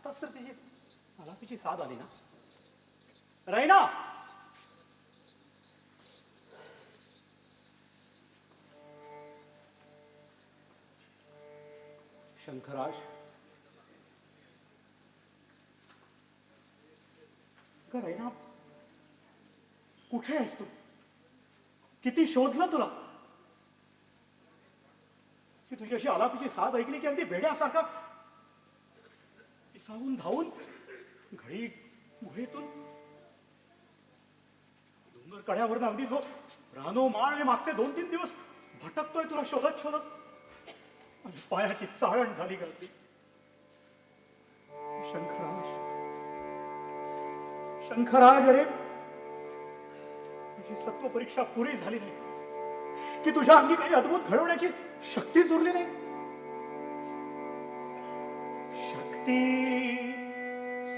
आताच तर तिची आलापीची साथ आली ना. रैना, शंखराज, रैना, कुठे आहेस तू? किती शोधलं तुला. की तुझी अशी आलापीची साथ ऐकली की अगदी भेड्यासारखा पिसावून धावून घडी गुहेतून डोंगर कड्यावरून अगदी जो रानो माळ मागचे 2-3 दिवस भटकतोय तुला शोधत शोधत. माझी पायाची चाळण झाली गर्दी. शंखराज, शंखराज, अरे तुझी सत्व परीक्षा पुरी झाली नाही की तुझ्या अंगी काही अद्भुत घडवण्याची शक्तीच उरली नाही. शक्ती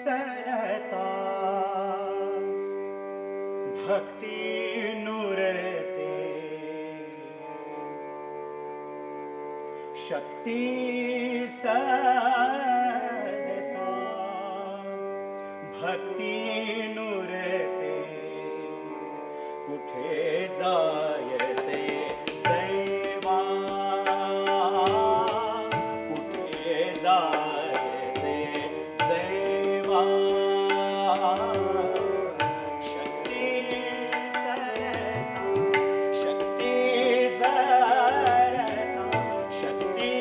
सरता भक्ती नुरते, शक्ती सरता भक्ती नुरते, कुठे जायचे दैवा, कुठे जायचे दैवा. शक्ती सरता, शक्ती सरता, शक्ती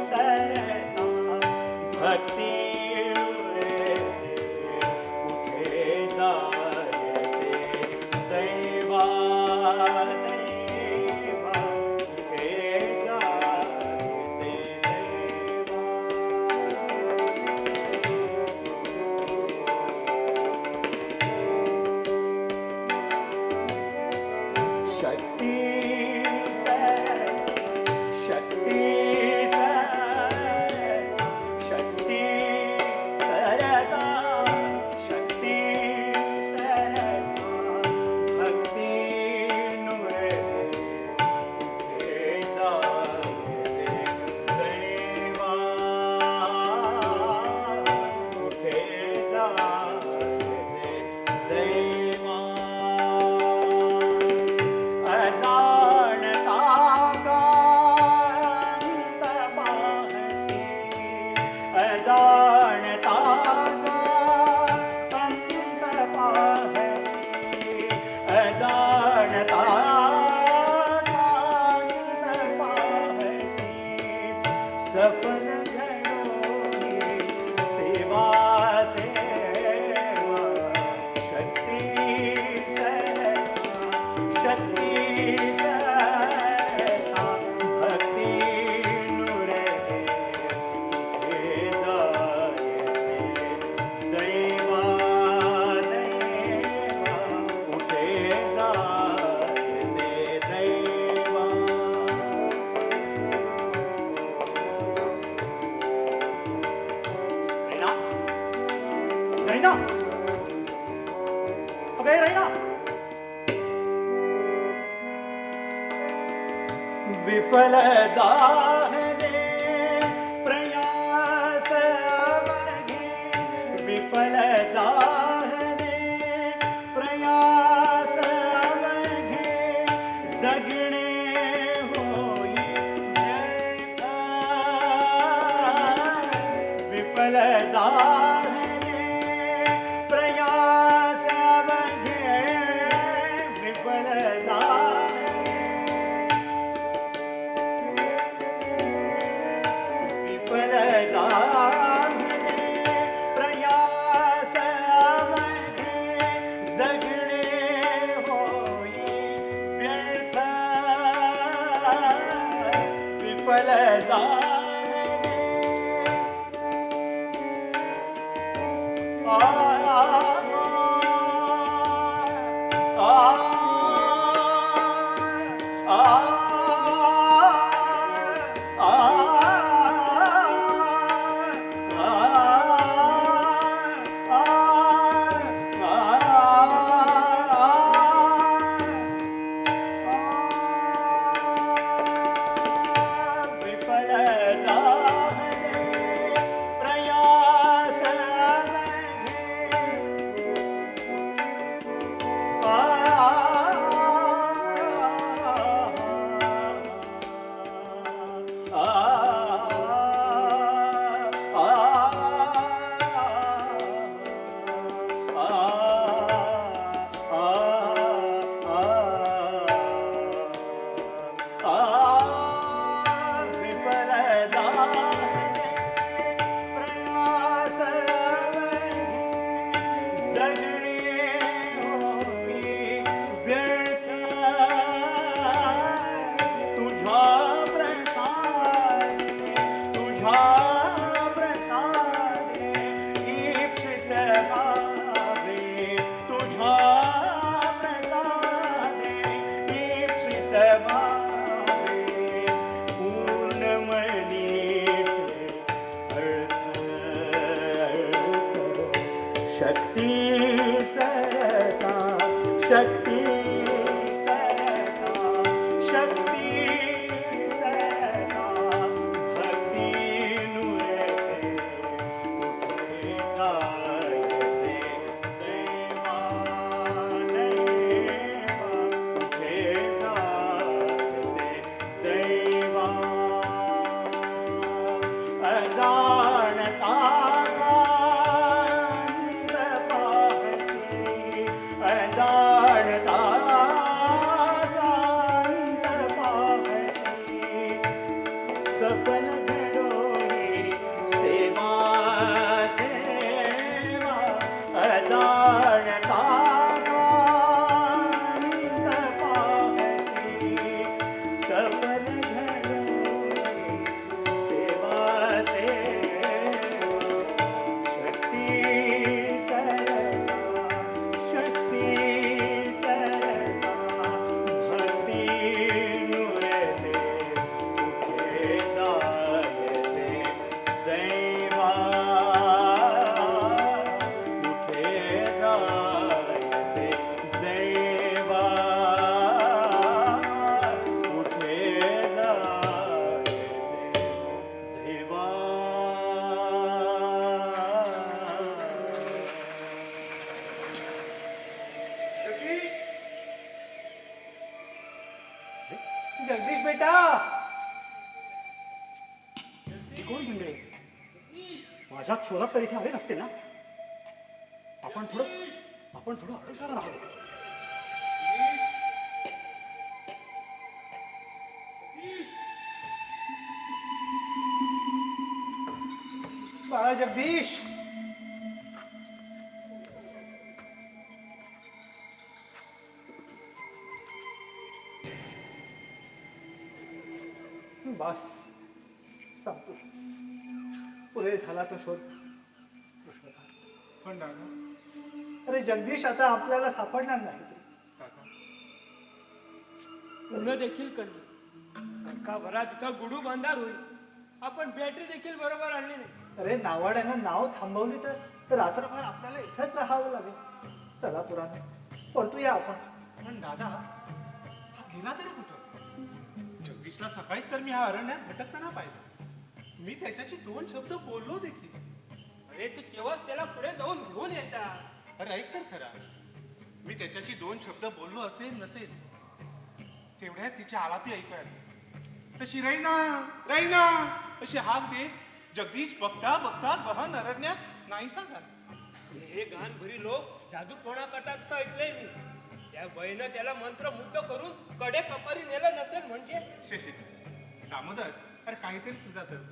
सरता भक्ती नुरते, कुठे जायचे दैवा, दैवा, कुठे जायचे दैवा. शक्ती सरता, शक्ती सरता, शक्ती सरता, शक्ती सरता भक्ती नुरते, कुठे जायचे दैवा, कुठे जायचे दैवा. अजाणता गांत पाहसी, अजाणता गांत पाहसी, अजाणता गांत पाहसी, सफल घडोनी सेवा सेवा. शक्ती सरता, शक्ती सरता भक्ती नुरते, कुठे जायचे दैवा, दैवा, कुठे जायचे दैवा. रैना, रैना, अगे रैना. विफल जाहले प्रयास अवघे, विफल जाहले प्रयास अवघे, जगणे होई व्यर्थ. विफल जाहले प्रयास अवघे, विफल जाहले, विफल जाहले प्रयास अवघे, जगणे होई व्यर्थ. विफल जाहले विफल जाहले प्रयास तुझ्या प्रसादे ईप्सित व्हावे, तुझ्या प्रसादे ईप्सित व्हावे, पूर्ण मनीचे अर्थ शक्ती सरता, शक्ती सरता, शक्ती सरता, भक्ती नुरते कुठे जायचे देवा, देवा कुठे जायचे देवा, अजाणता अजाणता सफल घडोई सेवा, सेवा अजाणता सफल घडोई सेवा, सेवा शक्ती सरता, शक्ती सरता, भक्ती नुरते कुठे जायचे दैवा, कुठे जायचे दैवा, कुठे जायचे देवा. जगदीश बेटा, हे कोण भिंगळे? माझ्या शोधात तर इथे आले नसते ना? आपण थोडं अडसाला राहतो. बाळा जगदीश, बस संपू, पुरे झाला तो शोध. पण दादा, अरे जगदीश, आता आपल्याला सापडणार नाही. काका, पुन्हा देखील कमी एका भरात इथं गुडू बांधार होईल. आपण बॅटरी देखील बरोबर आणली नाही. अरे नावाड्यानं नाव थांबवली तर रात्रभर आपल्याला इथंच राहावं लागेल. चला पुराणे, परतूया आपण. पण दादा, हा गेला तरी कुठं? जगदीशला सकाळीच तर मी हा अरण्यात भटकताना पाहिलं. मी त्याच्याशी 2 शब्द बोललो देखील. अरे तू तेव्हाच त्याला पुढे जाऊन घेऊन यायचा. अरे ऐक तर खरा, मी त्याच्याशी 2 शब्द बोललो असेल नसेल, तेवढ्यात तिच्या आलापी ऐकायला तशी रैना, रैना अशी हाक दे जगदीश बघता बघता गहन अरण्यात नाहीसा झाला. हे गाण भरी लोक जादू कोणा करतात ऐकलंय मी. त्या बाईनं त्याला मंत्रमुग्ध करून कडे कपारी नेलं नसेल म्हणजे. शेषे दामोदर, अरे काहीतरी तुझा तर्क.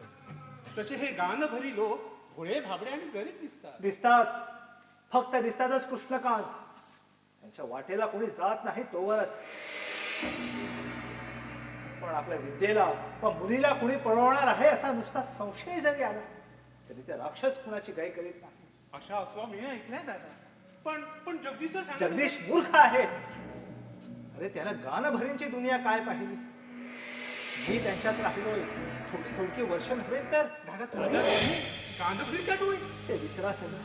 तसे हे गाणं भरी लोक भोळे भाबडे आणि गरीब दिसतात. दिसतात, फक्त दिसतातच कृष्णकांत. त्यांच्या वाटेला कोणी जात नाही तोवरच. पण आपल्या विद्येला व मुलीला कोणी पळवणार आहे असा नुसता संशय जरी आला तरी ते राक्षस कुणाची गाय करीत नाही. अशा अफवा मी ऐकल्या दादा. पण जगदीश जगदीश मूर्ख आहे. अरे त्याला गानभरींची दुनिया काय पाहिली. मी त्यांच्यात राहिलोय थोडी थोडकी वर्ष नव्हे तर. दादा गांधीच्या डोळे ते विसरा सगळं.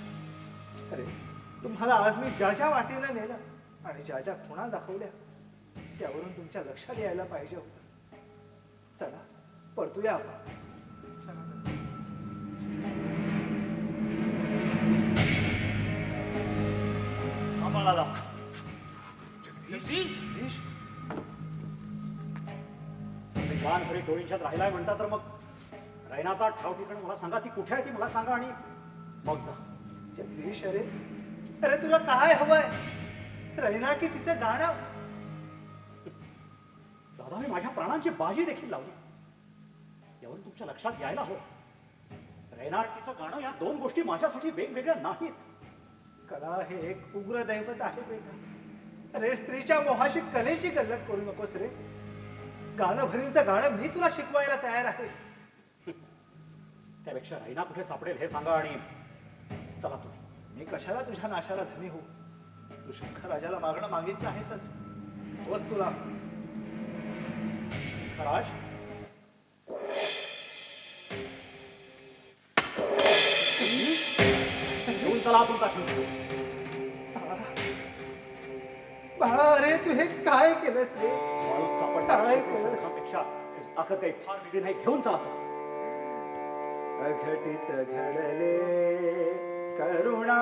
अरे तुम्हाला आज मी ज्या ज्या वाटेला नेलं आणि ज्या ज्या खुणा दाखवल्या त्यावरून तुमच्या लक्षात यायला पाहिजे होतं. चला परतूया आपण. दादा जगदीश, गान भरी डोळींच्यात राहिलाय म्हणता तर मग रैनाचा ठाव ठिकाण मला सांगा. ती कुठे आहे ती मला सांगा आणि मग जा. जगदीश, अरे अरे तुला काय हवंय? रैना की तिचं गाणं? दादा मी माझ्या प्राणांची बाजी देखील लावली. यावरून तुमच्या लक्षात यायला हवं रैना आणि तिचं गाणं या 2 गोष्टी माझ्यासाठी वेगवेगळ्या नाहीत. कला हे एक उग्र दैवत आहे बेटा. अरे स्त्रीच्या मोहाशी कलेची गल्लत करू नकोस रे. गाणं भरीचं गाणं मी तुला शिकवायला तयार आहे. त्यापेक्षा रैना कुठे सापडेल हे सांगा आणि चला तुम्ही. मी कशाला तुझ्या नाशाला धनी होऊ? तू शंकर राजाला मागणं मागितलं आहेसच. हवंच तुला. खराज घेऊन चला तुमचा शंकर. बाळा, अरे तू हे काय केलंस रे? वाळूत काय सापडणाऱ्या केलंस? शंकरापेक्षा त्याची ताकद काही फार वेगळी नाही. घेऊन चला तो. अघटित घडले करुणा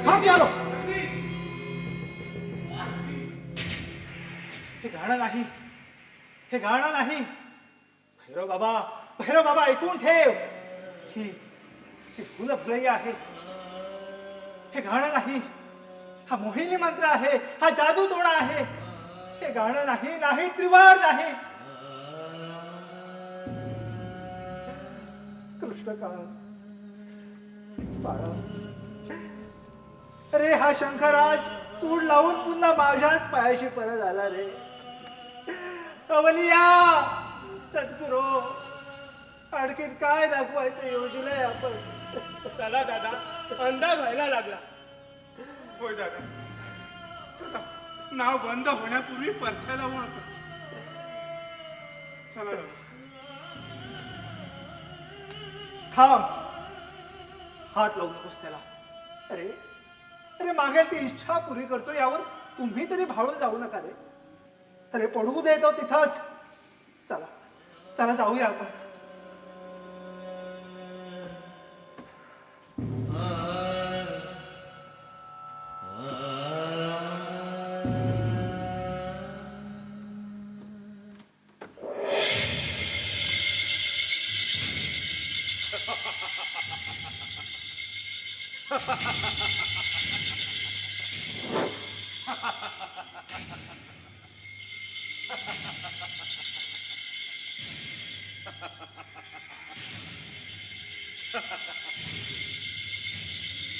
थांब आलो. हे गाणं नाही, हे गाणं नाही. भैरव बाबा ऐकून ठेव. ही ही फुलं फुलई आहे. हे गाणं नाही, हा मोहिनी मंत्र आहे, हा जादू तोडा आहे. हे गाणं नाही, नाही त्रिवार नाही. कृष्णकांत बाळा, अरे हा शंकराज चूड लावून पुन्हा माझ्याच पायाशी परत आला रे. अवलिया सद्गुरो, आणखीन काय दाखवायचं योजलंय आपण. चला दादा, अंदाज व्हायला लागला. होय दादा, नाव बंद होण्यापूर्वी परतायला हवं होतं. चला दादा. थांब, हात लावू नकोस त्याला. अरे अरे मागेल ती इच्छा पुरी करतो यावर तुम्ही तरी भाळून जाऊ नका रे. अरे पडवू देतो तिथंच. चला चला जाऊया आपण.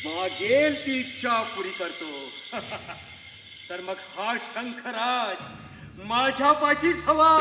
मागेल ती इच्छा पुरी करतो. तर मग हा शंखराज माझ्यापाशीच हवा.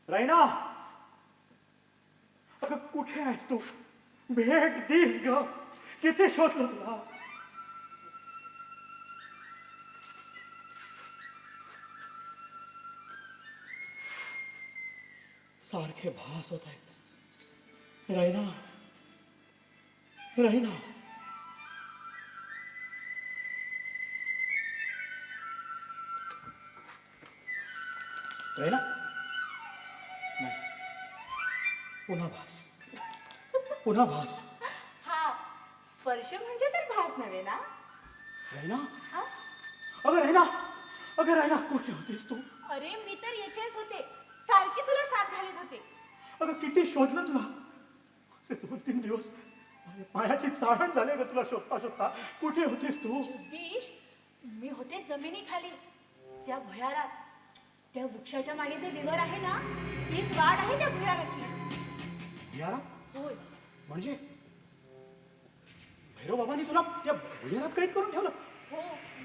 रायना, अगं कुठे आहेस तू? भेट दिस ग. किती शोधलं तुला. सारखे भास होत आहेत. रायना, रायना. रायना, नाही, पुन्हा भास, पुन्हा भास. हा स्पर्श म्हणजे तर भास नव्हे ना. रायना, हा? अगं रायना, अगं रायना, कुठे होतीस तू? अरे मी तर येथेच होते, सारखी तुला साथ घालत होते. अगं किती शोधलं तुला. असे 2-3 दिवस माझ्या पायाची चाळण झाली ग तुला शोधता शोधता. कुठे होतीस तू? जगदीश, मी होते जमिनीखाली त्या भुयारात. त्या वृक्षाच्या मागे जे विवर आहे ना, तीच वाट आहे त्या भुयाराची. यारा, होय. म्हणजे भैरव बाबांनी तुला त्या भुयारात कैद करून ठेवलं? हो.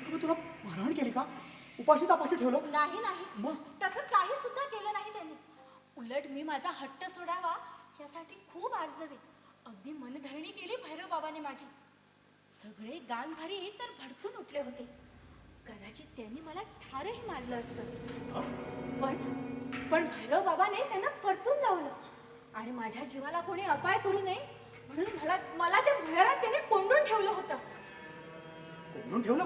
तुम्ही तुला मारहाण केली का? उपाशी तापाशी ठेवलं? नाही नाही, मग? तसं काही सुद्धा केलं नाही त्यांनी. उलट मी माझा हट्ट सोडावा यासाठी खूप आर्जवे, अगदी मनधरणी केली भैरव बाबाने माझी. सगळे गानभारी तर भडकून उठले होते. कदाचित त्यांनी मला ठारही मारलं असतं, पण भैरव बाबाने त्यांना परतून लावलं आणि माझ्या जीवाला कोणी अपाय करू नये म्हणून मला त्या भुयारात त्याने कोंडून ठेवलं होतं. कोंडून ठेवलं?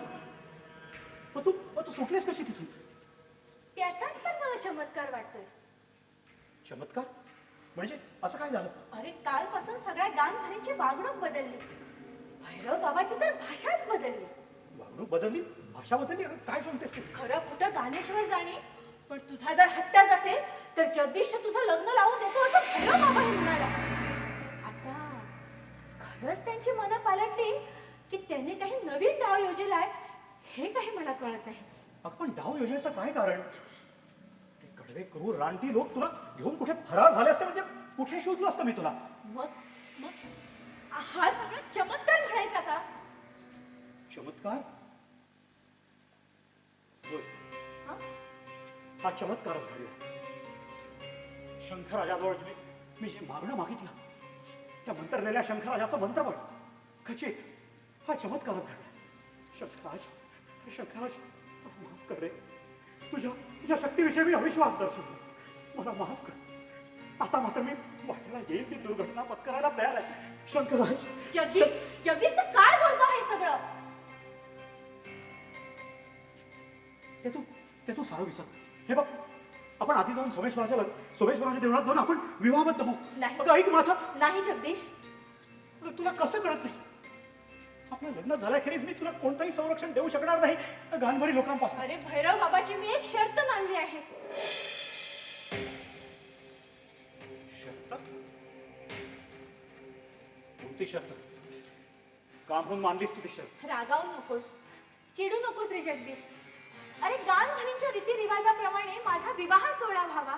मग तू सुटलीस कशी तिथून? त्याचाच तर मला चमत्कार वाटतोय. चमत्कार म्हणजे असं काय झालं? अरे कालपासून सगळ्या गानभरींची वागणूक बदलली. भैरव बाबाची तर भाषाच बदलली. वागणूक बदलली? भाषा बदलली? अगं काय सांगतेस तू? खरं कुठं गाणेश्वर जाणे, पण तुझा जर हट्टच असेल तर जगदीश तुझं लग्न लावून देतो असं भैरव बाबाही म्हणाला. आता खरंच त्यांची मनं पालटली की त्यांनी काही नवीन डाव योजलाय हे काही मला कळत नाही. आपण डाव योजनेचं काय कारण? ते कडवे क्रूर रानटी लोक तुला घेऊन कुठे फरार झाले असते म्हणजे कुठे शोधलं असतं मी तुला? मग मग हा सगळा चमत्कार म्हणायचा का? चमत्कार? होय, हा? हा चमत्कारच घडला. शंखराजाजवळ मी जे मागणं मागितलं त्या मंत्रलेल्या शंखराजाचं मंत्रबळ खचित हा चमत्कारच घडला. शंखराज माफ कर रे. तुझ्या शक्तीविषयी मी अविश्वास दर्शवला. मला माफ कर. आता मात्र मी वाटेला येईल ती दुर्घटना पत्करायला तयार आहे. शंखराज, जगदीश तू काय बोलतो हे सगळं? ते तू सारं विसर. हे बघ, आपण आधी जाऊन सोमेश्वराच्या देवळात जाऊन आपण विवाहबद्ध होऊ. नाही. अगं ऐक माझं. नाही जगदीश, अगं तुला कसं कळत नाही? आपलं लग्न झाल्याखेरीज मी तुला कोणतंही संरक्षण देऊ शकणार नाही गानभरी लोकांपासून. अरे भैरव बाबाची मी एक शर्त मानली आहे. शर्त? कोणती शर्त? का म्हणून मानलीस तू ती शर्त? रागावू नकोस, चिडू नकोस रे जगदीश. अरे गानभरींच्या रीतिरिवाजाप्रमाणे माझा विवाह सोहळा व्हावा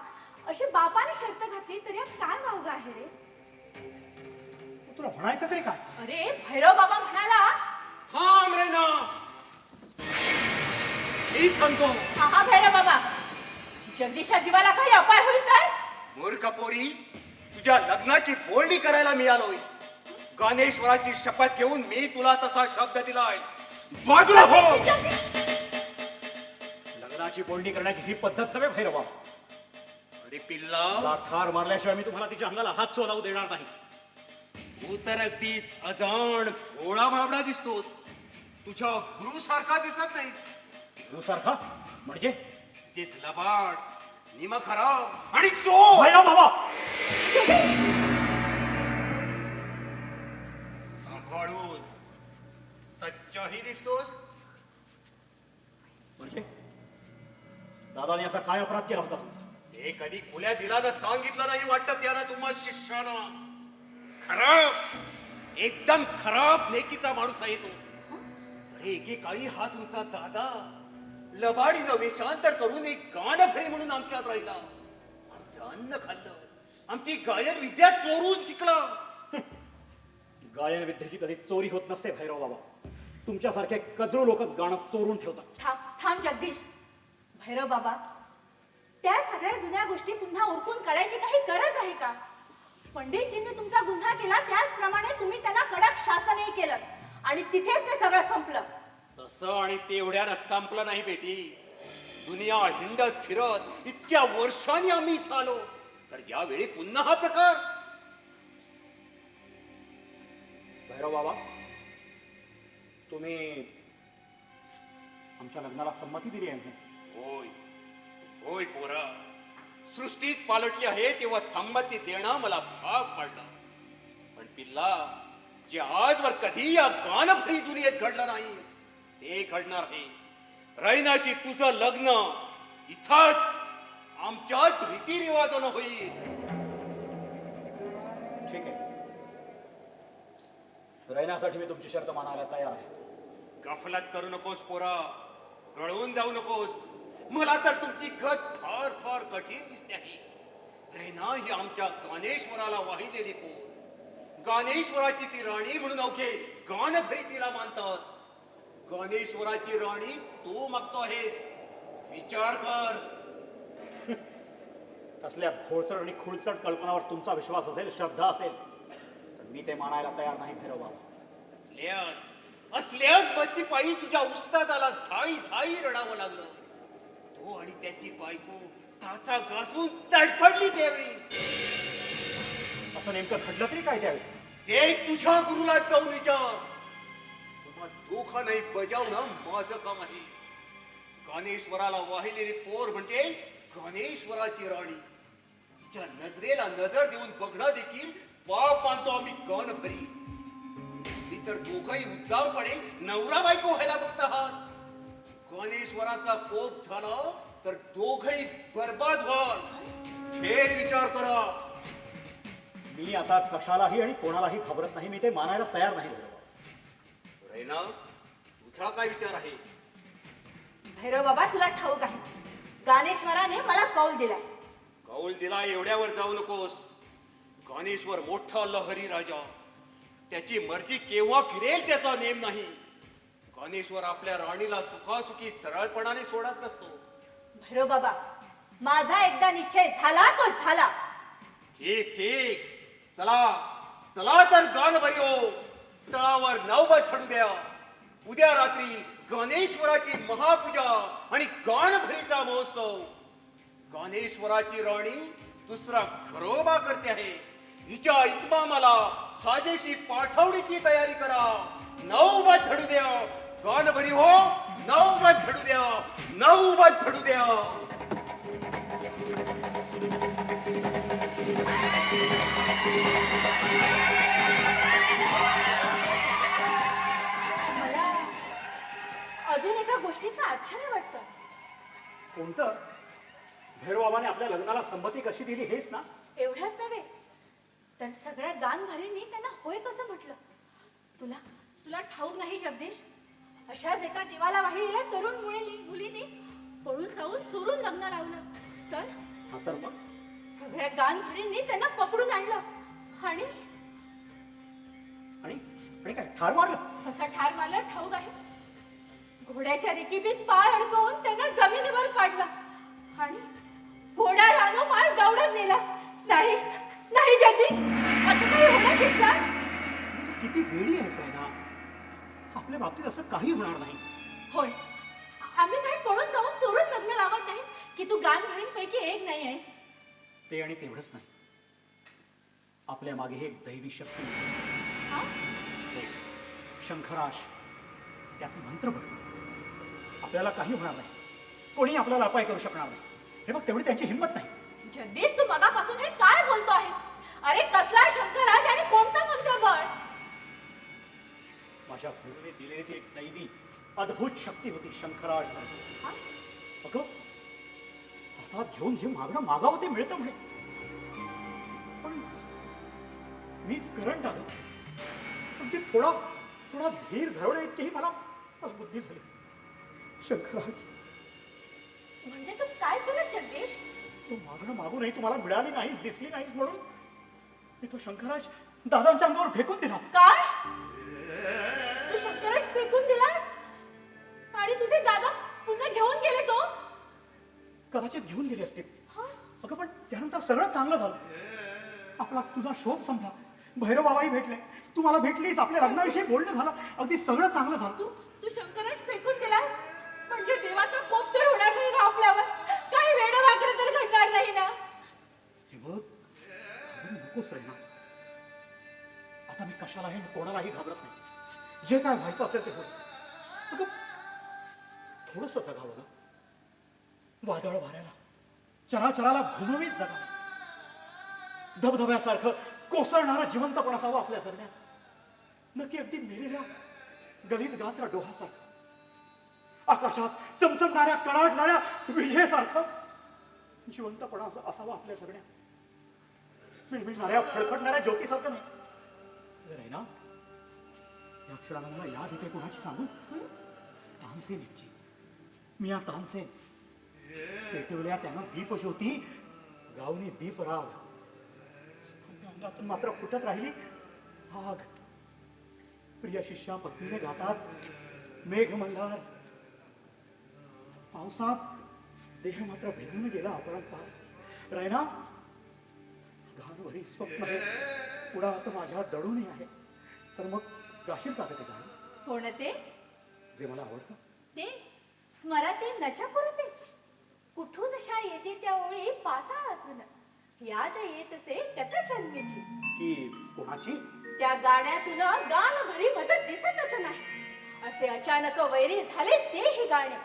अशी बापाने शर्त घातली तर यात काय वावगं आहे रे? तुला म्हणायचं तरी काय? अरे भैरव बाबा म्हणाला. थांब रे ना, मी सांगतो. हा भैरव बाबा, जगदीशच्या जीवाला काही अपाय होईल तर? मूर्ख पोरी, तुझ्या लग्नाची बोलणी करायला मी आलोय. गाणेश्वराची शपथ घेऊन मी तुला तसा शब्द दिलाय. बाजूला हो. जगदीश, लग्नाची बोलणी करण्याची ही पद्धत नव्हे भैरवा. अरे पिल्ला, मला ठार मारल्याशिवाय मी तुम्हाला तिच्या अंगाला हात सोलावू देणार नाही. तू तर अगदीच अजाण भोळा भाबडा दिसतोस. तुझ्या गुरु सारखा दिसत नाहीस. तू सारखा म्हणजे तेच लबाड, निमखराब आणि चोर. भैरव बाबा, सांभाळून सच्चाही दिसतोस. म्हणजे दादाने असा काय अपराध केला होता तुमचा? हे कधी खुल्या दिलानं सांगितलं नाही वाटत याला तुम्हा शिष्याना. खराब, एकदम खराब नेकीचा माणूस आहे तो. अरे एकेकाळी हा तुमचा दादा लबाडीनं वेषांतर करून एक गाणभरी म्हणून आमच्यात राहिला. आमचं अन्न खाल्लं, आमची गायन विद्या चोरून शिकला. गायन विद्येची कधी चोरी होत नसते भैरव बाबा. तुमच्यासारखे कद्रू लोकच गाणं चोरून ठेवतात. थांब जगदीश. भैरव बाबा, त्या सगळ्या जुन्या गोष्टी पुन्हा उरकून काढायची काही गरज आहे का? पंडितजींनी तुमचा गुन्हा केला त्याचप्रमाणे तुम्ही त्यांना कडक शासनही केलं आणि तिथेच ते सगळं संपलं. तसं आणि तेवढ्यानं संपलं नाही बेटी. दुनिया हिंडत फिरत इतक्या वर्षांनी आम्ही इथं आलो, तर यावेळी पुन्हा हा प्रकार. भैरव बाबा, तुम्ही आमच्या लग्नाला संमती दिली आहे ना? होय होय पोरा, सृष्टीत पालटली आहे तेव्हा संमती देणं मला भाग पडला. पण पिल्ला, जे आजवर कधी या गाणभरी दुनियेत घडलं नाही ते घडणार आहे. रैनाशी तुझं लग्न इथंच आमच्याच रीतिरिवाजानं होईल. ठीक आहे, राहण्यासाठी मी तुमची शर्त मानायला तयार आहे. गफलत करू नकोस पोरा, गळून जाऊ नकोस. मला तर तुमची गत फार फार कठीण दिसते आहे. रैना ही आमच्या गानेश्वराला वाहिलेली पोर. गानेश्वराची ती राणी म्हणून अवघे गाणभरी तिला मानतात. गानेश्वराची राणी तू मागतो आहेस. विचार कर. कसल्या भोळसट आणि खुळसट कल्पनावर तुमचा विश्वास असेल, श्रद्धा असेल, तर मी ते मानायला तयार नाही भैरव बाबा. असल्याच बस्ती पायी तुझ्या उस्तादाला धाई धाई रडावं लागलं. तो आणि त्याची बायको टाचा घासून तडफडली त्यावेळी. असं नेमकं घडलं तरी काय त्यावेळी? ते तुझ्या गुरुला जाऊन विचार. तुम्हा दोघांनाही बजावणं माझं काम आहे. गानेश्वराला वाहिलेली पोर म्हणजे गानेश्वराची राणी. तिच्या नजरेला नजर देऊन बघणं देखील पाप मानतो आम्ही गाणभरी. मी तर दोघंही उद्दामपणे नवरा बायको व्हायला बघत आहात. गानेश्वराचा कोप झाला तर दोघंही बर्बाद व्हाल. फेर विचार करा. मी आता कशालाही आणि कोणालाही घाबरत नाही. मी ते मानायला तयार नाही भैरव बाबा. रैना, तुझा काय विचार आहे? भैरव बाबा, तुला ठाऊक आहे, गानेश्वराने मला कौल दिलाय. कौल दिला एवढ्यावर जाऊ नकोस. गानेश्वर मोठा लहरी राजा. त्याची मर्जी केव्हा फिरेल त्याचा नेम नाही. गानेश्वर आपल्या राणीला सुखासुखी सरळपणाने सोडत नसतो. भैरव बाबा, माझा एकदा निश्चय झाला तो झाला. ठीक ठीक, चला चला तर गाणभरी हो. तळावर नौबत चढू द्या. उद्या रात्री गणेश्वराची महापूजा आणि गाणभरीचा महोत्सव. गाणेश्वराची राणी दुसरा घरोबा करते आहे. हिच्या इतमामाला साजेशी पाठवणीची तयारी करा. नौबत झडू द्या. गाणभरी हो, नौबत झडू द्या. नौबत झडू द्या. मला अजून एका गोष्टीचं आश्चर्य वाटतं. कोणतं? भैरव बाबाने आपल्या लग्नाला संमती कशी दिली हेच ना? एवढंच नव्हे तर सगळ्या गानभरींनी त्यांना होय कसं म्हटलं. तुला तुला ठाऊक नाही जगदीश, अशाच एका देवाला वाहिलेल्या तरुण मुलींनी पळून जाऊन चोरून लग्न लावलं. तर हा तर मग सगळ्या गानभरींनी त्यांना पकडून आणलं आणि आणि आणि काय ठार मारलं? कसा ठार मारला ठाऊक आहे. घोड्याच्या रेकीबीत पाय अडकवून त्यांना जमिनीवर पाडलं आणि घोडा रानो माळ दौडत नेला. नाही नाही जगदीश, असं काही होण्यापेक्षा तू किती वेडी आहेस ना. आपल्या बाबतीत असं काही होणार नाही. होय, आम्ही काही पळून जाऊन चोरून लग्न लावत नाही की तू गानभरींपैकी एक नाही आहेस. ते आणि तेवढंच नाही, आपल्या मागे हे एक दैवी शक्ती आहे. हा? हो, शंखराज, त्याचे मंत्र बघ. आपल्याला काही होणार नाही, कोणी आपल्याला अपाय करू शकणार नाही. हे बघ, तेवढी त्यांची हिंमत नाही. जगदीश, तू मगापासून हे काय बोलतो आहेस? अरे कसला शंकरराज आणि कोणता मंत्रबळ? माझ्या गुरुने दिलेली ती एक दैवी अद्भुत शक्ती होती शंखराज. हा? अगं, हातात घेऊन जे मागणं मागावं ते मिळतं म्हणे, पण मीच करंट आलो. पण ते थोडा थोडा धीर धरवण्या इतकीही मला बुद्धी झाली. शंखराज, म्हणजे तू काय केलं जगदीश? तू मागणं मागूनही तुम्हाला मिळाली नाहीस, दिसली नाहीस म्हणून मी तो शंखराज दादांच्या अंगावर फेकून दिला. काय? तू शंकरराज फेकून दिलास आणि तुझे दादा पुन्हा घेऊन गेले तो? कदाचित घेऊन गेले असतील. हा? अगं, पण त्यानंतर सगळं चांगलं झालं. आपला तुझा शोध संपला, भैरव बाबाही भेटले, तू मला भेटलीस, आपल्या लग्नाविषयी बोलणं झालं, अगदी सगळं चांगलं झालं. तू तू शंकरराज फेकून दिलास म्हणजे देवाचा कोप तर होणार नाही ना आपल्यावर? काही वेडं वाकडं तर घडणार नाही ना? हे बघ, घाबरू नकोस रे ना. आता मी कशालाही आणि कोणालाही घाबरत नाही. जे काय व्हायचं असेल ते होईल. अगं, थोडंसं जगावं ना. वादळ वाऱ्याला, चराचराला घुमवीत जगावं. धबधब्यासारखं कोसळणारं जिवंतपण असावं आपल्या जगण्यात. नक्की अगदी मेलेल्या गलित गात्र डोहासारखं, आकाशात चमचमणाऱ्या कडाडणाऱ्या विजेसारखं जिवंतपणा असावा आपल्या जगण्यात. मिळमिळणाऱ्या फडफडणाऱ्या ज्योतीसारखं नाही. आहे ना, या क्षणाला मला याद येते कोणाची सांगू? तानसेन यांची. मी या तानसेन पेटवल्या त्यानं दीपज्योती, गावनी दीपराग. अंगातून मात्र फुटत राहिली आग. प्रिय शिष्या पत्नीने गाताच मेघमल्हार. पावसात देह मात्र भिजून गेला अपरंपार. रायना, गाणभरी स्वप्न आहे, उडात माझ्या दडूनही आहे. तर मग गाशील का ते गाणं? कोणते? जे मला आवडतं ते स्मरते नच्या पुरते, कुठून अशा येते त्या ओळी पाताळातून, याद येतसे कथा जन्मेची. की कोणाची? त्या गाण्यातून गाण भरी मजत दिसतच नाही. असे अचानक वैरी झाले तेही गाणे.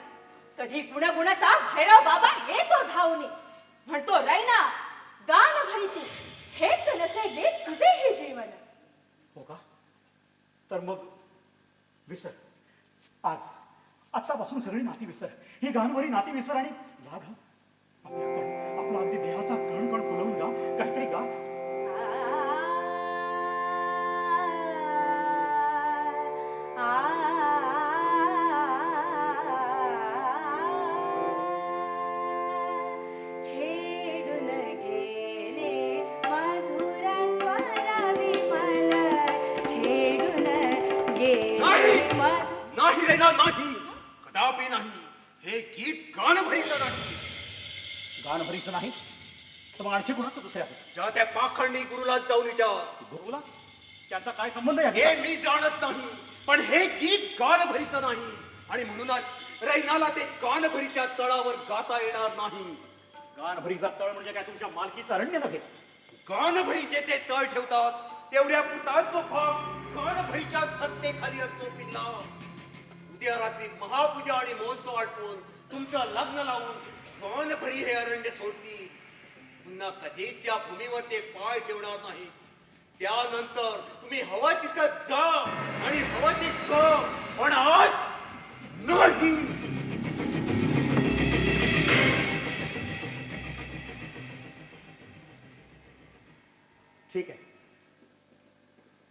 कधी गुणगुणता भैरव बाबा येतो धावणे, म्हणतो रैना गाण भरी तू, हेच नसे गे तुझे हे जीवन. हो का? तर मग विसर. आतापासून सगळी नाती विसर. ही गाणभरी नाती विसर आणि गा ग. आपला अगदी देहाचा कण कण फुलवून गा, काहीतरी गा. छेडून गेले मधुर स्वर विमल, छेडून गेले नाही रे ना, नाही, कदापि नाही. हे गीत गाणभरीचं नाही. गाणभरीचं नाही तर मग आणखी कुणाचं दुसरे असेल? ज्या त्या पाखंडी गुरुला जाऊन विचार. गुरुला त्यांचा काय संबंध आहे? हे मी जाणत नाही, पण हे गीत गाणभरीचं नाही आणि म्हणूनच रैनाला ते गाणभरीच्या तळावर गाता येणार नाही. गाणभरीचा तळ म्हणजे काय तुमच्या मालकीचं अरण्य नव्हे? गाणभरी जे ते तळ ठेवतात तेवढ्या पुरतात तो भाग गाणभरीच्या सत्तेखाली असतो. पिल्ला, उद्या रात्री महापूजा आणि महोत्सव आटपून तुमचं लग्न लावून गाणभरी हे अरण्य सोडतील. पुन्हा कधीच या भूमीवर ते पाय ठेवणार नाहीत. त्यानंतर तुम्ही हवं तिथं जा आणि हवं ते कर, पण आज नाही. ठीक आहे,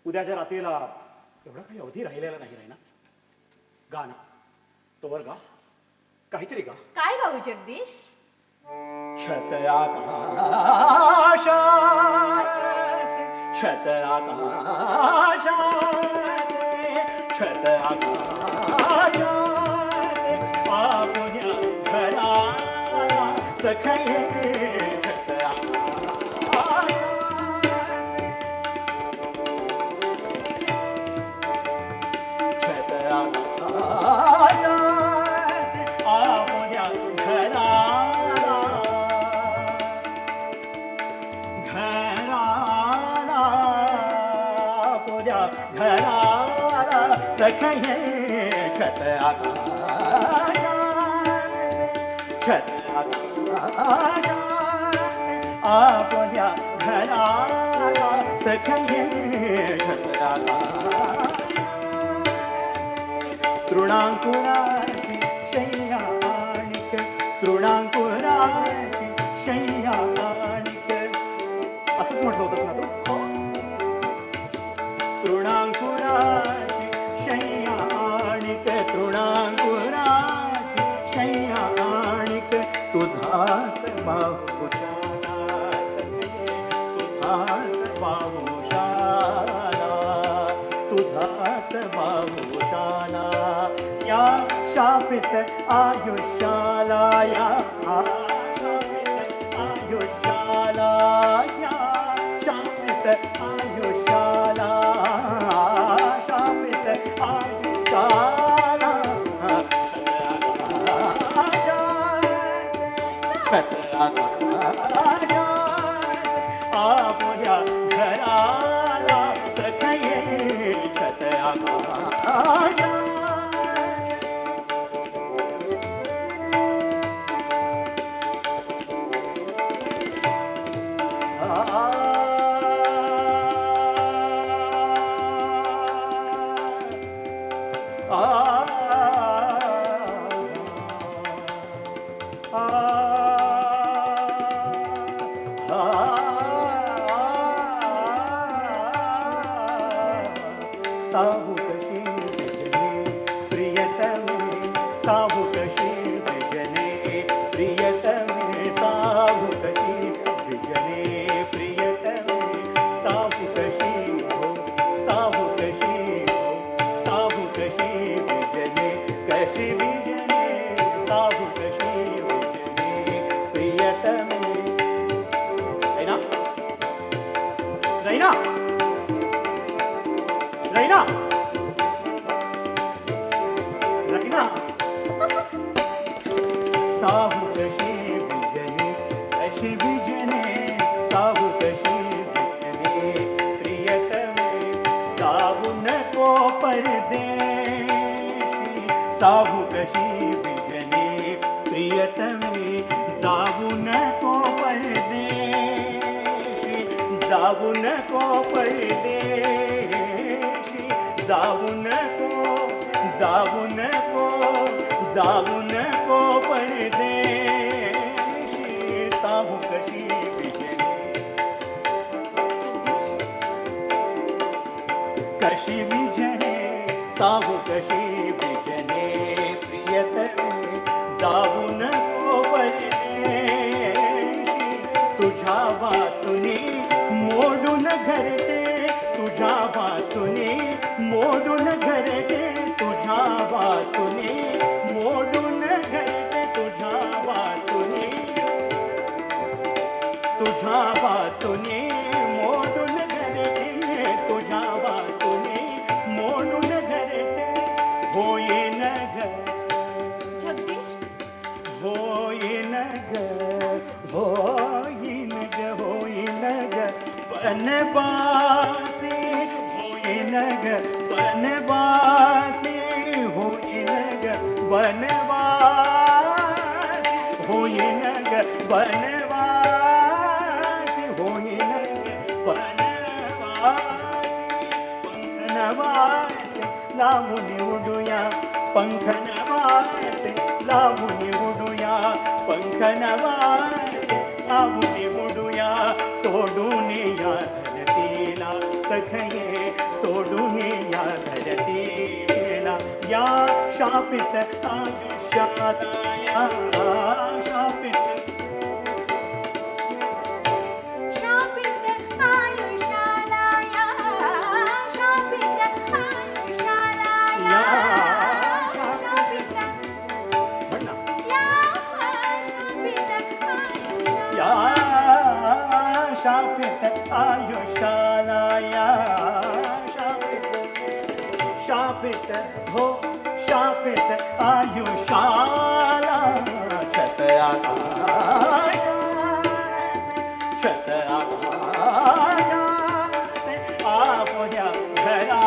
उद्याच्या रात्रीला एवढा काही अवधी राहिलेला नाही राही ना. गा ना, तोवर गा, काहीतरी गा. काय गाऊ जगदीश? छत आकाशाचे, छत आकाशाचे, छत आकाशाचे, आपुल्या घराला सखये. छत आकाशाचे, छत आकाशाचे, आपुल्या घराला घराला सखये छत आकाशाचे छत आकाशाचे आपल्या घराला सखये छत आकाशाचे तृणांकुराची शय्यानिक तृणांकुराची शय्यानिक असंच म्हटलं होतंस ना तू तृणांकुराची शय्यानिक तृणांकुराची शय्यानिक तुझाच बाहुशाला तुझाच बाहुशाला तुझाच बाहुशाला या शापित आयुष्याला या शापित आयुष्याला या शापित आयुष्याला शापित आयुष्याला आपल्या घराला सखये छत आकाश साहू कशी भजने प्रियतमे साहू कशी भजने प्रियतमे साहू कशी भजने प्रियतमे साहू कशी हो साहू कशी हो साहू कशी भजने कशी भजने साहू कशी भजने प्रियतमे रैना रैना रैना रैना साहू कशी विजने कशी विजने साहू कशी विजने प्रियतमे जाऊ नको परदेशी साहू कशी विजने प्रियतमे जाऊ नको परदेशी जाऊ नको परदेशी जाऊ नको जाऊ नको जाऊ नको परदेशी साहू कशी विजने कशी विजने साहू कशी विजने प्रियतमे जाऊ नको परदेशी तुझ्या वाचुनी मोडून घरटे तुझ्या वाचुनी मोडून घरटे तुझ्या वाचुनी मोडून घरटे तुझ्या वाचुनी मोडून घरटे तुझ्या वाचुनी मोडून घरटे होईन ग जगदीश होईन ग होईन ग होईन ग वनवासी होईन ग वनवासी होईन ग वनवासी होईन ग वनवासी होईन ग वनवासी पंख नवाचे लावून उडूया पंख नवाचे लावून उडूया पंख नवाचे लावून उडूया सोडून या धरतीला सखये सोडून या धरतीला या शापित आयुष्याला या शापित शापित आयुष्याला या शापित आयुष्याला या शापित म्हण ना. या शापित आयुष्याला या शापित आयुष्याला या शापित हो शापित आयुष्याला छत आकाशाचे छत आकाशाचे आपल्या घरा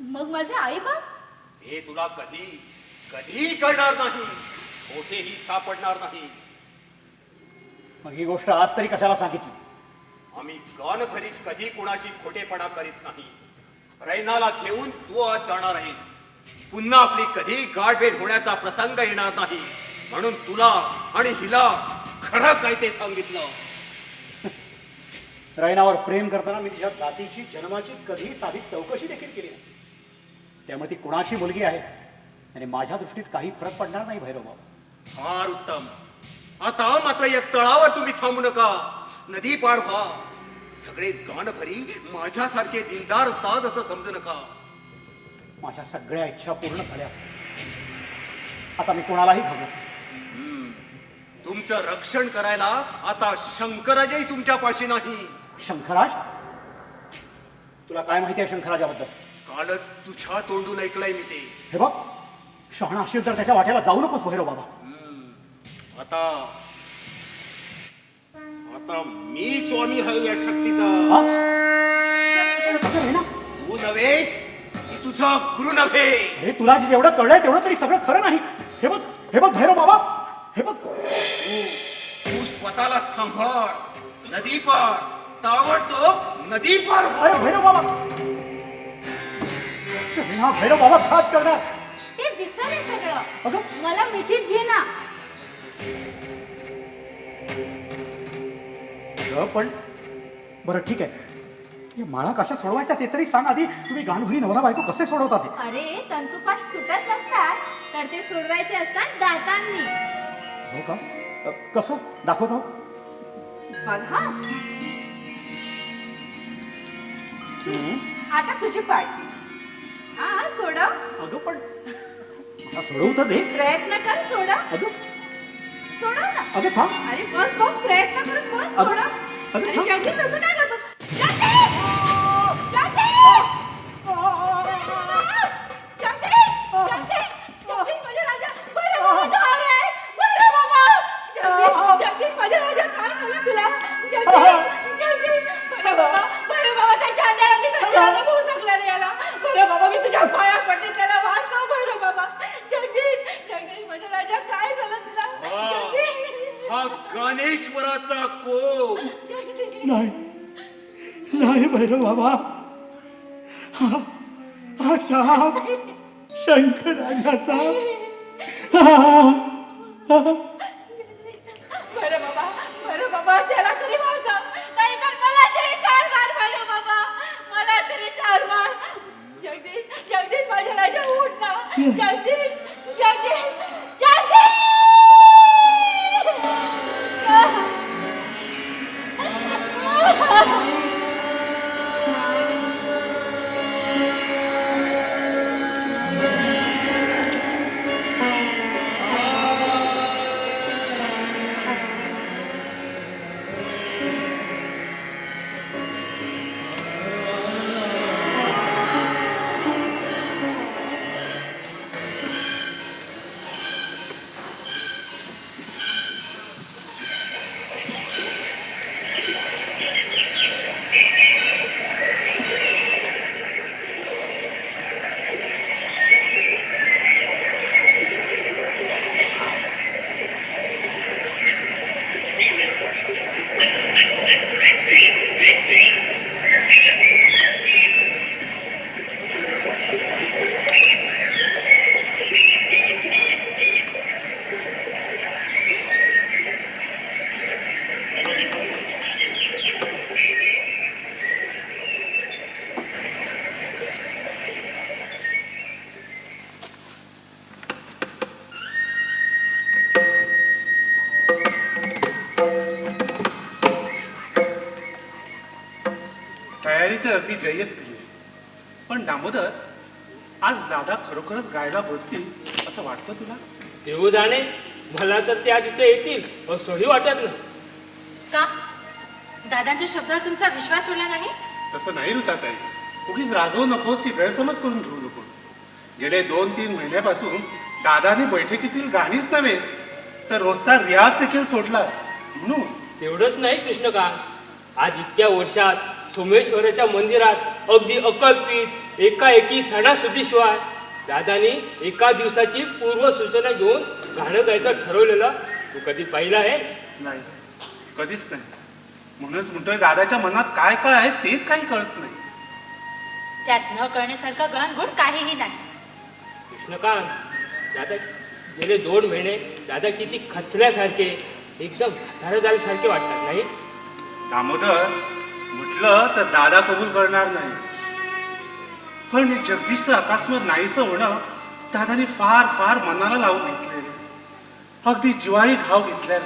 मग माझे आई बाप? हे तुला कधी कधी कळणार नाही, कोठेही सापडणार नाही. मग ही गोष्ट आज तरी कशाला सांगितली? आम्ही गानभरीत कधी कुणाशी खोटेपणा करीत नाही. रैनाला घेऊन तू आज जाणार आहेस. पुन्हा आपली कधी गाठभेट होण्याचा प्रसंग येणार नाही, म्हणून तुला आणि हिला खरं काय ते सांगितलं. रैनावर प्रेम करताना मी तिच्या जातीची जन्माची कधीही साधी चौकशी देखील केली नाही. त्यामुळे ती कुणाची मुलगी आहे आणि माझ्या दृष्टीत काही फरक पडणार नाही भैरवबाबा. फार उत्तम. आता मात्र या तळावर तुम्ही थांबू नका, नदी पार व्हा. सगळेच गाणभरी माझ्यासारखे दिनदार असतात असं समजू नका. माझ्या सगळ्या इच्छा पूर्ण झाल्या. आता मी कोणालाही घाबरत नाही. तुमचं रक्षण करायला आता शंकराजही तुमच्या पाशी नाही. शंखराज? तुला काय माहिती आहे शंखराजाबद्दल? कालच तुझ्या तोंडून ऐकलंय मी ते. हे बघ, शहाणा असेल तर त्याच्या वाट्याला जाऊ नकोस भैरव बाबा. आता आता मी स्वामी आहे या शक्तीचा. हा? अरे ना, तू नव्हेस, की तुझा गुरु नव्हे. हे तुला जेवढं कळलंय तेवढं तरी सगळं खरं नाही. हे बघ भैरव बाबा, हे बघ. तू स्वतःला सांभाळ. नदी पार, ताबडतोब नदी पार. अरे भैरव बाबा, हा भैरव बाबा घात करणार. ते विसर आहे सगळं. अगं, मला मिठीत घे ना. पण बरं ठीक आहे, हे माळा कशा सोडवायच्या ते तरी सांग आधी. तुम्ही गाणभरी नवरा बायको कसे सोडवतात हे? अरे तंतुपाश तुटत नसतात, तर ते सोडवायचे असतात दातांनी. हो का? कसं दाखव भाऊ. बघ हा. आता तुझी पाठ. हा सोडव. अगं पण मला सोडवू तर दे. प्रयत्न कर, सोडव. अगं सोडव ना. अगं थांब. अरे बघ बघ, प्रयत्न करून बघ, अगं, सोडव. अगं अरे थांब. जगदीश, असं काय करतोस? जगदीश! जगदीश! जगदीश! जगदीश! जगदीश, माझ्या राजा! बरं बाबा, धाव रे! बरं बाबा! जगदीश, माझ्या राजा, काय झालं तुला? जगदीश! बरं बाबा, त्याच्या अंधाराने कंटाळा होऊ शकला रे याला. बरं बाबा, मी तुझ्या पाया पडते, त्याला वाचव बरं बाबा. जगदीश, माझ्या राजा, काय झालं तुला? जगदीश! हा गणेश्वराचा कोप. नाही नाही भैरव बाबा, हा शाप शंकराजाचा. बरं बाबा, त्याला तरी वाचव. नाहीतर मला तरी ठार मार बरं बाबा, मला तरी ठार मार. जगदीश, माझ्या राजा, उठ ना. जगदीश! तयारी तर अगदी जय्यत केली, पण दामोदर, आज दादा खरोखरच गायला बसतील असं वाटतं तुला? देऊ जाणे, मला तर ते आज इथे येतील असंही वाटत नाही. का दादांच्या शब्दावर तुमचा विश्वास उरला नाही? तसं नाही ऋताताई, उगीच रागवू नकोस की गैरसमज करून घेऊ नको. गेले 2-3 महिन्यापासून दादाने बैठकीतील गाणीच नव्हे तर रोजचा रियाज देखील सोडला. म्हणून तेवढंच नाही कृष्णकांत, आज इतक्या वर्षात सोमेश्वराच्या मंदिरात अगदी अकल्पित एकाएकी सणासुदीशिवाय दादानी एका दिवसाची पूर्वसूचना घेऊन गाणं गायचं ठरवलेलं तू कधी पाहिलं आहेस? नाही, कधीच नाही. म्हणूनच म्हणतोय दादाच्या मनात काय काय आहे तेच काही कळत नाही. त्यात न कळण्यासारखं गहनगुण काहीही नाही. कृष्णकांत, दादा गेले 2 महिने दादा किती खचल्यासारखे एकदम झाल्यासारखे वाटतात नाही? दामोदर, म्हटलं तर दादा कबूल करणार नाही. पण हे जगदीशचं अकस्मात नाहीसं होणं दादाने फार फार मनाला लावून घेतले. अगदी जिवाळी घाव घेतल्या.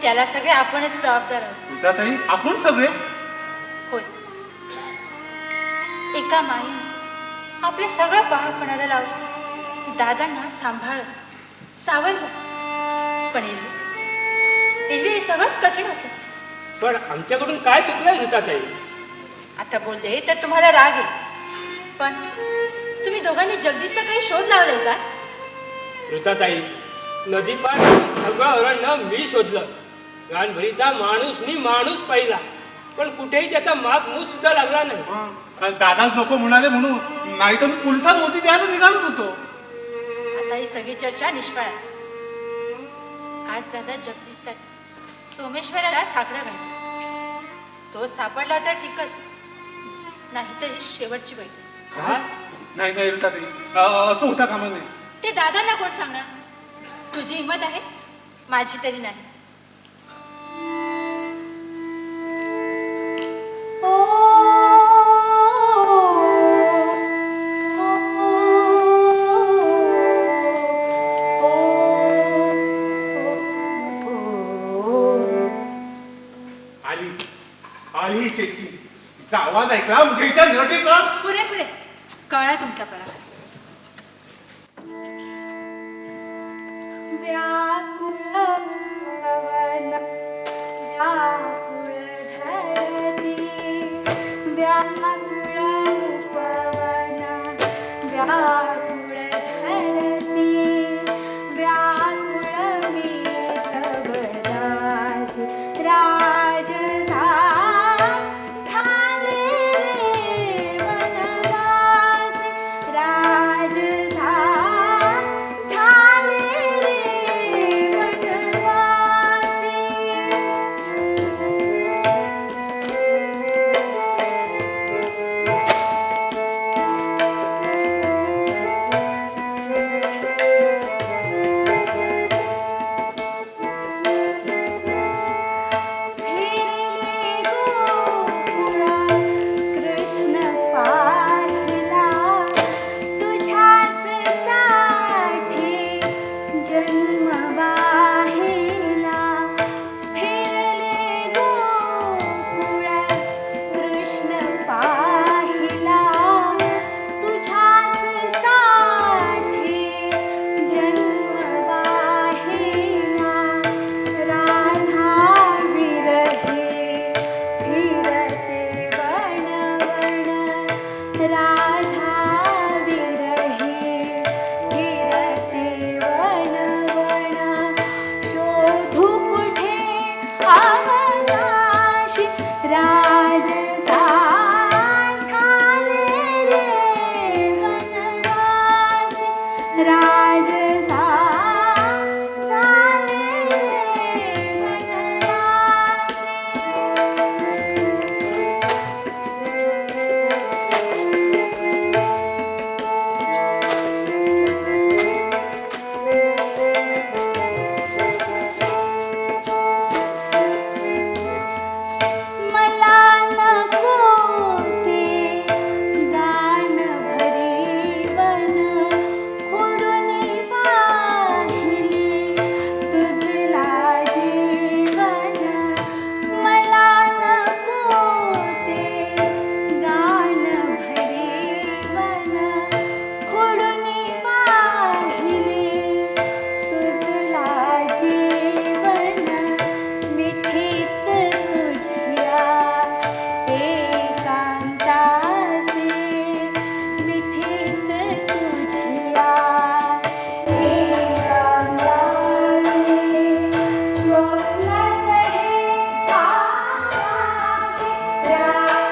त्याला सगळे आपणच जबाबदार आहोत. तुझ्यातही आपण सगळे. होय, एका माईने आपले सगळं बाळपणाला लावलं, दादांना सांभाळत सावरलं. पण एरवी हे सगळंच कठीण होतं. पण आमच्याकडून काय चुकलं ऋताताई? आता बोलले तर तुम्हाला राग येईल, पण तुम्ही दोघांनी जगदीशचा काही शोध लावलाय का? ऋताताई, नदी पार सगळं अरण्य मी शोधलं. गाणभरीचा माणूस पाहिला, पण कुठेही त्याचा माग मूस सुद्धा लागला नाही. आणि दादाच नको म्हणाले म्हणून, नाही तर मी पोलिसात होती द्यायला निघालच होतो. आता ही सगळी चर्चा निष्फळ आहे. आज दादा जगदीशसाठी सोमेश्वराला साकडं घालतो. तो सापडला तर ठीकच, नाहीतर ही शेवटची बैठक. काय? नाही नाही ऋताताई, असं होता कामा नाही. ते दादांना कोण सांगणार? तुझी हिंमत आहे, माझी तरी नाही. आली चेटकी. तिचा आवाज ऐकला म्हणजे हिच्या नटीचा. पुरे कळला तुमचा पराक्रम. Yeah.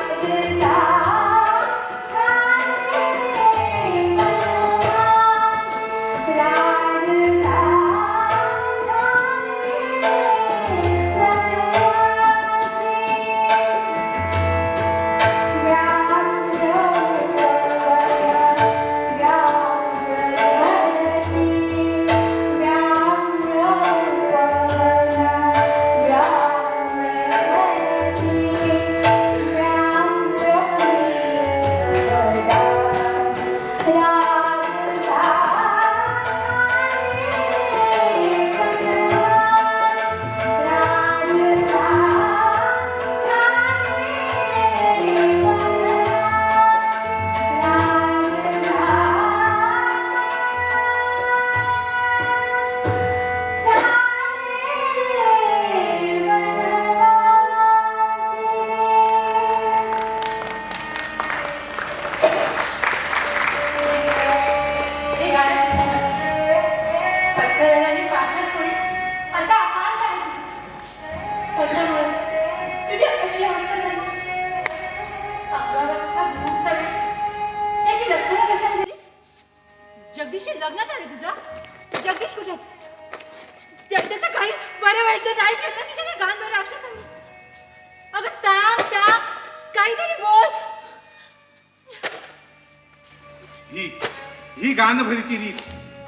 ही गाणभरीची रीत.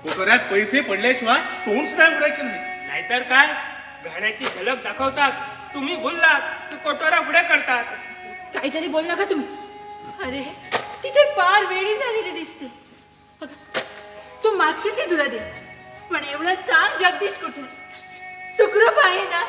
कोटोऱ्यात पैसे पडल्याशिवाय तोंड सुद्धा उघडायचे नाही. नाहीतर काय गाण्याची झलक दाखवतात. तुम्ही बोललात की कोटोरा पुढे करतात. काहीतरी बोल नका तुम्ही. अरे ती तर पार वेळी झालेली दिसते. बघा, तू मागशील की तुला दे, पण एवढं सांग जगदीश कुठे? सुखरूप आहे ना?